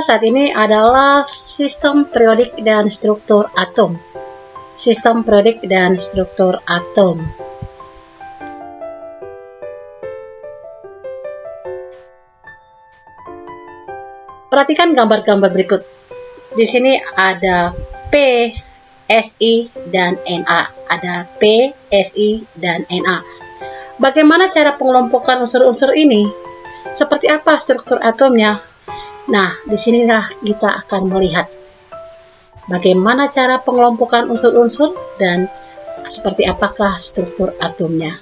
bahas saat ini adalah sistem periodik dan struktur atom. Sistem periodik dan struktur atom. Perhatikan gambar-gambar berikut. Di sini ada P, Si, dan Na. Ada P, Si, dan Na. Bagaimana cara pengelompokan unsur-unsur ini? Seperti apa struktur atomnya? Nah, disinilah kita akan melihat bagaimana cara pengelompokan unsur-unsur dan seperti apakah struktur atomnya.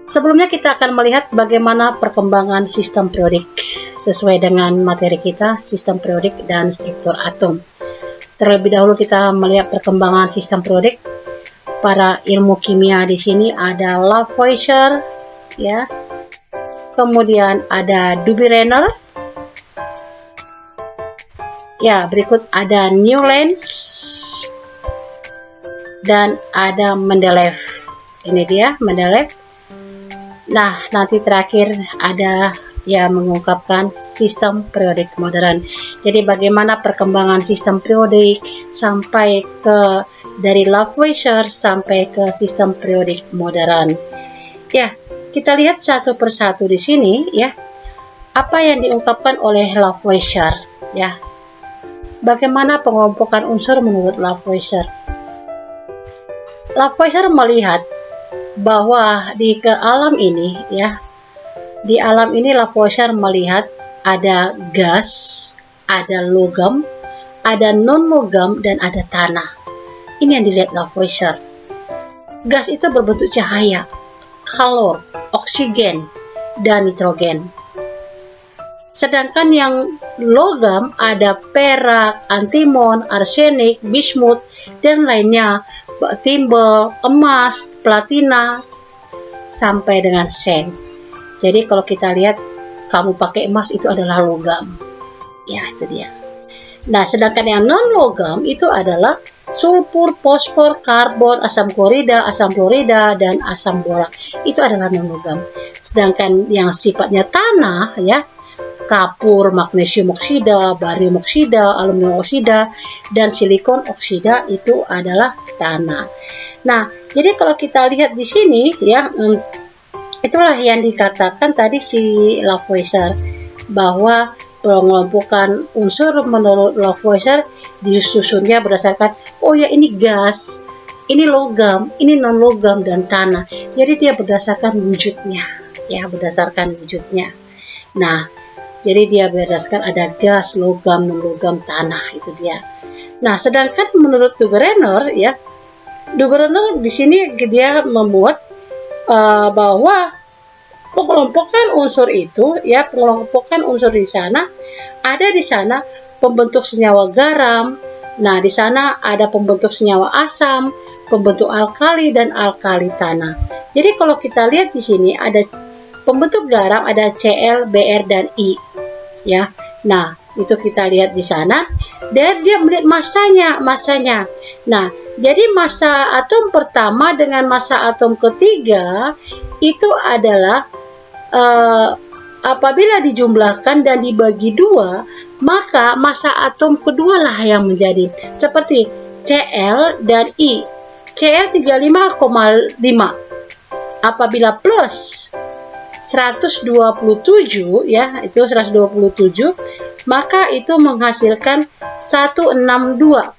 Sebelumnya kita akan melihat bagaimana perkembangan sistem periodik sesuai dengan materi kita, sistem periodik dan struktur atom. Terlebih dahulu kita melihat perkembangan sistem periodik. Para ilmu kimia di sini ada Lavoisier, ya. Kemudian ada Dubé-Renner. Ya, berikut ada Newlands dan ada Mendeleev. Ini dia Mendeleev. Nah, nanti terakhir ada yang mengungkapkan sistem periodik modern. Jadi bagaimana perkembangan sistem periodik sampai ke dari Lavoisier sampai ke sistem periodik modern. Ya, kita lihat satu persatu di sini ya. Apa yang diungkapkan oleh Lavoisier ya. Bagaimana pengelompokan unsur menurut Lavoisier? Lavoisier melihat bahwa di alam ini ya, di alam ini Lavoisier melihat ada gas, ada logam, ada non-logam, dan ada tanah. Ini yang dilihat Lavoisier. Gas itu berbentuk cahaya, kalor, oksigen, dan nitrogen. Sedangkan yang logam ada perak, antimon, arsenik, bismut, dan lainnya, timbel, emas, platina, sampai dengan sen. Jadi kalau kita lihat, kamu pakai emas itu adalah logam. Ya, itu dia. Nah, sedangkan yang non-logam itu adalah sulfur, fosfor, karbon, asam klorida, dan asam borak. Itu adalah non-logam. Sedangkan yang sifatnya tanah, ya, kapur, magnesium oksida, barium oksida, aluminium oksida, dan silikon oksida itu adalah tanah. Nah, jadi kalau kita lihat di sini ya, itulah yang dikatakan tadi si Lavoisier bahwa pengelompokan unsur menurut Lavoisier disusunnya berdasarkan oh ya ini gas, ini logam, ini non logam dan tanah. Jadi dia berdasarkan wujudnya, ya berdasarkan wujudnya. Nah, jadi dia berdasarkan ada gas, logam, non-logam, tanah, itu dia. Nah, sedangkan menurut Dubé-Renner ya, Dubé-Renner di sini dia membuat bahwa pengelompokan unsur itu ya, pengelompokan unsur di sana ada di sana pembentuk senyawa garam. Nah, di sana ada pembentuk senyawa asam, pembentuk alkali dan alkali tanah. Jadi kalau kita lihat di sini ada pembentuk garam ada Cl, Br dan I. Ya. Nah, itu kita lihat di sana. Dan dia melihat masanya. Nah, jadi massa atom pertama dengan massa atom ketiga itu adalah apabila dijumlahkan dan dibagi dua, maka massa atom kedua lah yang menjadi seperti Cl dan I. Cl 35,5 apabila plus 127 ya, itu 127, maka itu menghasilkan 162,5.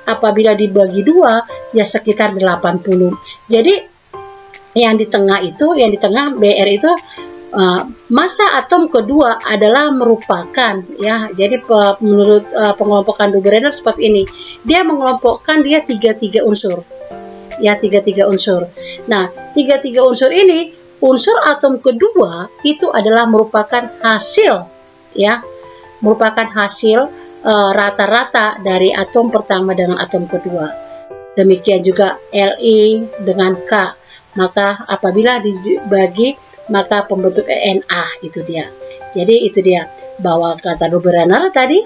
Apabila dibagi dua ya sekitar 80. Jadi yang di tengah BR itu massa atom kedua adalah merupakan ya. Jadi menurut pengelompokan Dubé-Renner seperti ini. Dia mengelompokkan dia 33 unsur. Ya, 33 unsur. Nah, 33 unsur ini, unsur atom kedua itu adalah merupakan hasil ya, merupakan hasil rata-rata dari atom pertama dengan atom kedua. Demikian juga Li dengan K. Maka apabila dibagi maka pembentuk Na itu dia. Jadi itu dia bahwa kata Dubé-Renner tadi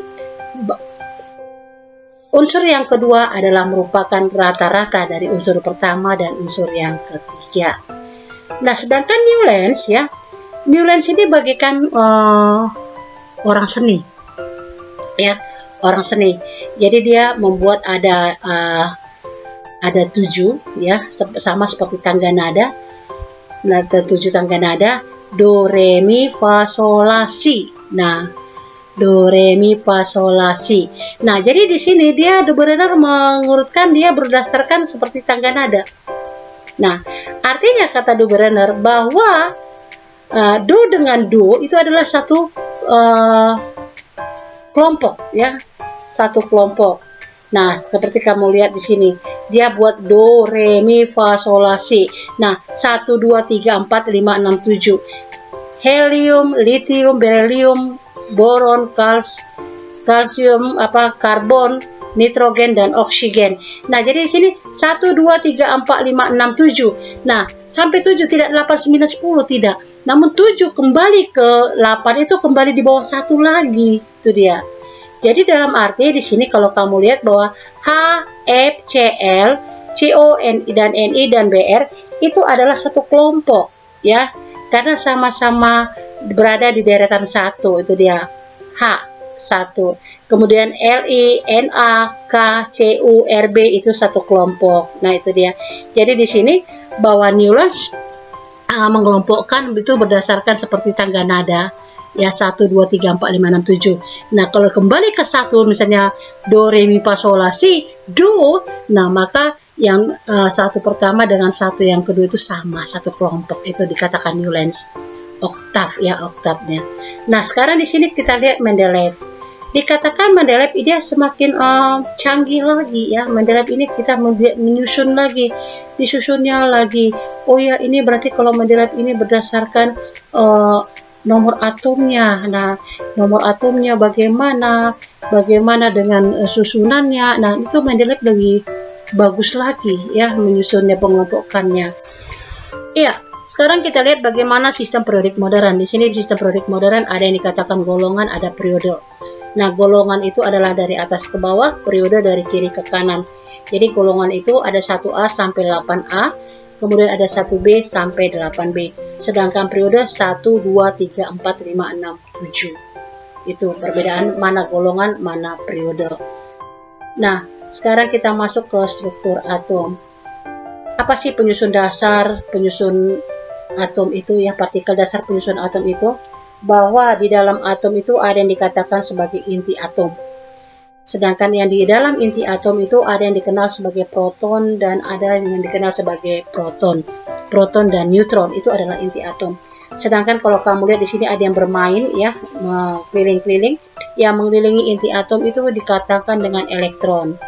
Unsur yang kedua adalah merupakan rata-rata dari unsur pertama dan unsur yang ketiga. Nah, sedangkan Newlands ya, Newlands ini bagikan orang seni, ya, orang seni. Jadi dia membuat ada 7 ya, sama seperti tangga nada. Nah, 7 tangga nada, do, re, mi, fa, sol, la, si. Nah, do, re, mi, fa, sol, la, si. Nah, jadi di sini dia benar-benar mengurutkan dia berdasarkan seperti tangga nada. Nah, artinya kata do berenner bahwa do dengan do itu adalah satu kelompok ya, satu kelompok. Nah, seperti kamu lihat di sini, dia buat do, re, mi, fa, sol, la, si. Nah, 1, 2, 3, 4, 5, 6, 7. Helium, lithium, beryllium, boron, kalsium, karbon, nitrogen, dan oksigen. Nah, jadi di sini 1, 2, 3, 4, 5, 6, 7. Nah, sampai 7 tidak 8, 9, 10 tidak. Namun 7 kembali ke 8 itu kembali di bawah 1 lagi. Itu dia. Jadi dalam arti di sini kalau kamu lihat bahwa H, F, Cl, CO, dan Ni dan Br itu adalah satu kelompok ya. Karena sama-sama berada di deretan 1, itu dia H1. Kemudian Li, Na, K, Cu, Rb itu satu kelompok. Nah, itu dia. Jadi di sini bahwa Newlands mengelompokkan itu berdasarkan seperti tangga nada. Ya, 1, 2, 3, 4, 5, 6, 7. Nah, kalau kembali ke 1, misalnya do, re, mi, fa, sol, la, si, do. Nah, maka yang satu pertama dengan satu yang kedua itu sama, satu kelompok. Itu dikatakan Newlands. Oktav ya, oktavnya. Nah, sekarang di sini kita lihat Mendeleev. Dikatakan Mendeleev dia semakin canggih lagi ya. Mendeleev ini kita menyusun lagi, disusunnya lagi. Oh ya, ini berarti kalau Mendeleev ini berdasarkan nomor atomnya. Nah, nomor atomnya bagaimana dengan susunannya. Nah, itu Mendeleev lebih bagus lagi ya menyusunnya, pengelompokannya. Iya, sekarang kita lihat bagaimana sistem periodik modern. Di sini di sistem periodik modern ada yang dikatakan golongan, ada periode. Nah, golongan itu adalah dari atas ke bawah, periode dari kiri ke kanan. Jadi golongan itu ada 1A sampai 8A. Kemudian ada 1B sampai 8B. Sedangkan periode 1, 2, 3, 4, 5, 6, 7. Itu perbedaan mana golongan, mana periode. Nah, sekarang kita masuk ke struktur atom. Apa sih penyusun dasar, penyusun atom itu ya, partikel dasar penyusun atom itu? Bahwa di dalam atom itu ada yang dikatakan sebagai inti atom. Sedangkan yang di dalam inti atom itu ada yang dikenal sebagai proton dan ada yang dikenal sebagai proton. Proton dan neutron itu adalah inti atom. Sedangkan kalau kamu lihat di sini ada yang bermain ya, keliling-keliling. Yang mengelilingi inti atom itu dikatakan dengan elektron.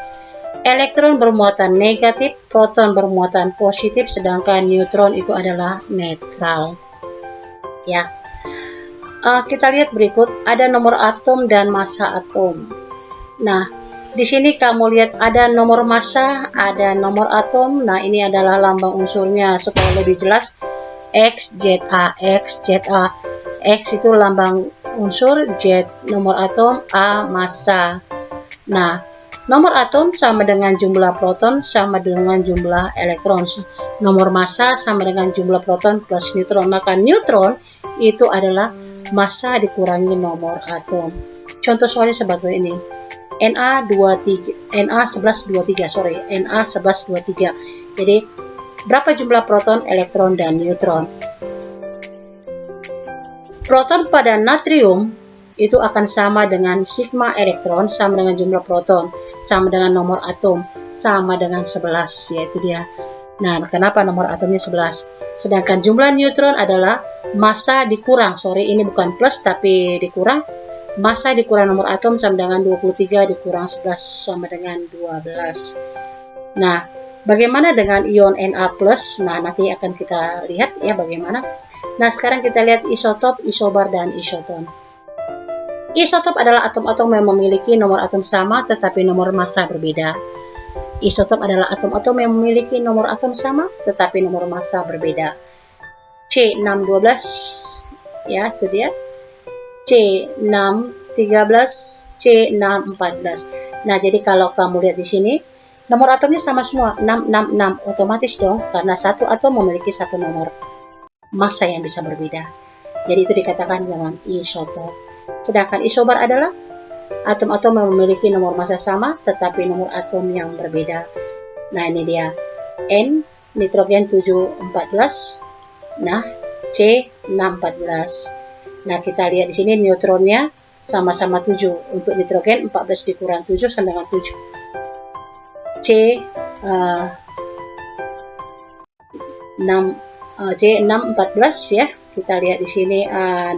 Elektron bermuatan negatif, proton bermuatan positif, sedangkan neutron itu adalah netral. Ya. Kita lihat berikut, ada nomor atom dan massa atom. Nah, di sini kamu lihat ada nomor massa, ada nomor atom. Nah, ini adalah lambang unsurnya supaya lebih jelas. X, ZA, X, ZA. X itu lambang unsur, Z nomor atom, A massa. Nah, nomor atom sama dengan jumlah proton sama dengan jumlah elektron. Nomor massa sama dengan jumlah proton plus neutron. Maka neutron itu adalah massa dikurangi nomor atom. Contoh soalnya sebagai ini. Na1123. Jadi berapa jumlah proton, elektron, dan neutron? Proton pada natrium itu akan sama dengan sigma elektron sama dengan jumlah proton, sama dengan nomor atom, sama dengan 11, yaitu dia. Nah, kenapa nomor atomnya 11? Sedangkan jumlah neutron adalah massa dikurang, ini bukan plus tapi dikurang. Massa dikurang nomor atom sama dengan 23 dikurang 11 sama dengan 12. Nah, bagaimana dengan ion Na+? Nah, nanti akan kita lihat ya bagaimana. Nah, sekarang kita lihat isotop, isobar, dan isoton. Isotop adalah atom-atom yang memiliki nomor atom sama tetapi nomor massa berbeda. Isotop adalah atom-atom yang memiliki nomor atom sama tetapi nomor massa berbeda. C612 ya, itu dia. C613, C614. Nah, jadi kalau kamu lihat di sini, nomor atomnya sama semua, 666. Otomatis dong, karena satu atom memiliki satu nomor massa yang bisa berbeda. Jadi itu dikatakan dengan isotop. Sedangkan isobar adalah atom-atom yang memiliki nomor massa sama, tetapi nomor atom yang berbeda. Nah, ini dia. N, nitrogen 714. Nah, C, 614. Nah, kita lihat di sini neutronnya sama-sama 7. Untuk nitrogen 14 dikurang 7 sama dengan 7. C 614 ya. Kita lihat di sini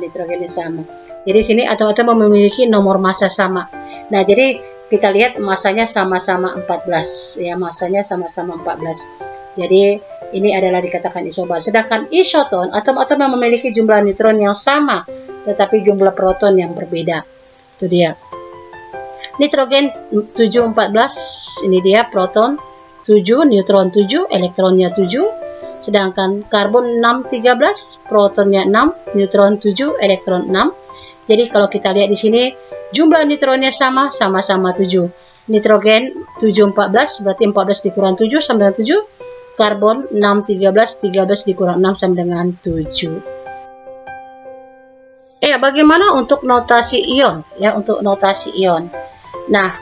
nitrogennya sama. Jadi di sini atom-atom memiliki nomor massa sama. Nah, jadi kita lihat masanya sama-sama 14 ya, masanya sama-sama 14. Jadi ini adalah dikatakan isobar. Sedangkan isoton, atom-atom yang memiliki jumlah neutron yang sama tetapi jumlah proton yang berbeda. Itu dia. Nitrogen 714, ini dia proton 7, neutron 7, elektronnya 7. Sedangkan karbon 613, protonnya 6, neutron 7, elektron 6. Jadi kalau kita lihat di sini jumlah neutronnya sama-sama 7. Nitrogen 714 berarti 14 dikurang 7 sama dengan 7. Karbon 613, 13 dikurang 6 sama dengan 7. Ya, bagaimana untuk notasi ion? Ya, untuk notasi ion. Nah,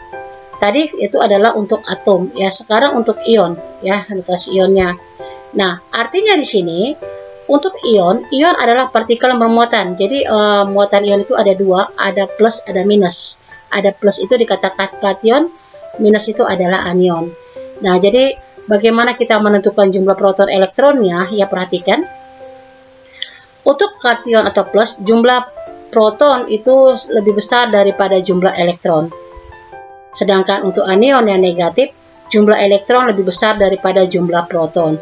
tadi itu adalah untuk atom. Ya, sekarang untuk ion. Ya, notasi ionnya. Nah, artinya di sini untuk ion adalah partikel bermuatan. Jadi muatan ion itu ada dua, ada plus, ada minus. Ada plus itu dikatakan kation, minus itu adalah anion. Nah, jadi bagaimana kita menentukan jumlah proton elektronnya? Ya, perhatikan. Untuk kation atau plus, jumlah proton itu lebih besar daripada jumlah elektron. Sedangkan untuk anion yang negatif, jumlah elektron lebih besar daripada jumlah proton.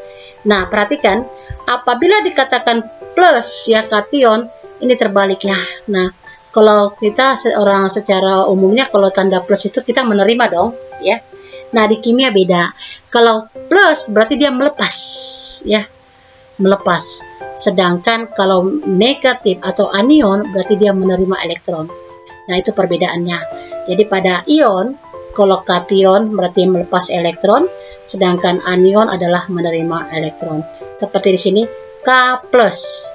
Nah, perhatikan, apabila dikatakan plus ya kation, ini terbaliknya. Nah, kalau kita orang secara umumnya kalau tanda plus itu kita menerima dong, ya. Nah, di kimia beda. Kalau plus berarti dia melepas, ya. Melepas. Sedangkan kalau negatif atau anion berarti dia menerima elektron. Nah, itu perbedaannya. Jadi pada ion, kalau kation berarti melepas elektron, sedangkan anion adalah menerima elektron. Seperti di sini K+,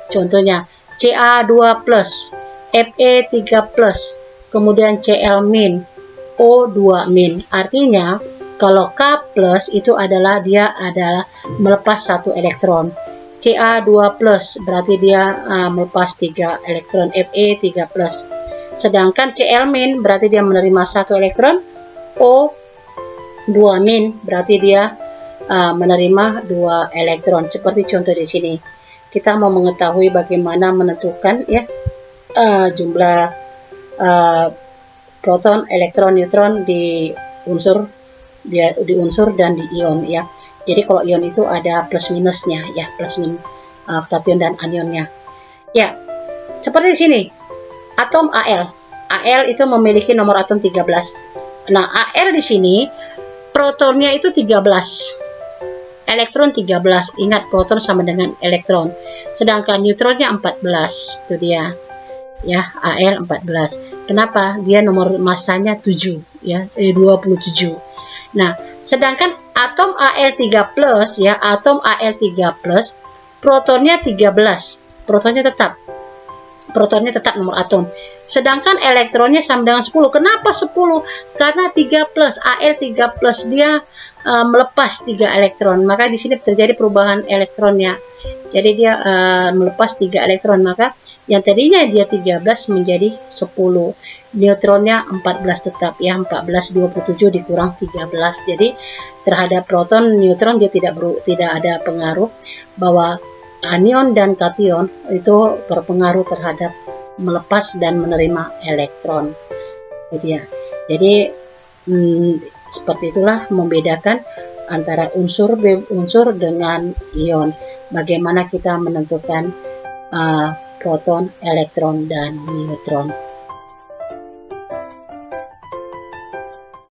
contohnya Ca2+, Fe3+, kemudian Cl-, O2-. Artinya kalau K+ itu adalah dia adalah melepas satu elektron. Ca2+ berarti dia melepas 3 elektron, Fe3+. Sedangkan Cl- berarti dia menerima satu elektron, O2- berarti dia menerima 2 elektron. Seperti contoh di sini. Kita mau mengetahui bagaimana menentukan ya jumlah proton, elektron, neutron di unsur dan di ion ya. Jadi kalau ion itu ada plus minusnya ya, plus minus kation dan anionnya. Ya, seperti di sini. Atom Al. Al itu memiliki nomor atom 13. Nah, Al di sini protonnya itu 13. Elektron 13. Ingat, proton sama dengan elektron. Sedangkan neutronnya 14. Itu dia. Ya, Al 14. Kenapa? Dia nomor massanya 7 ya, 27. Nah, sedangkan atom Al3+ ya, atom Al3+ protonnya 13. Protonnya tetap nomor atom. Sedangkan elektronnya sama dengan 10. Kenapa 10? Karena 3+, Al3+ dia melepas 3 elektron. Maka di sini terjadi perubahan elektronnya. Jadi dia melepas 3 elektron. Maka yang tadinya dia 13 menjadi 10. Neutronnya 14 tetap ya, 14 27 dikurang 13. Jadi terhadap proton, neutron dia tidak ada pengaruh, bahwa anion dan kation itu berpengaruh terhadap melepas dan menerima elektron. Jadi seperti itulah membedakan antara unsur dengan ion. Bagaimana kita menentukan proton, elektron, dan neutron.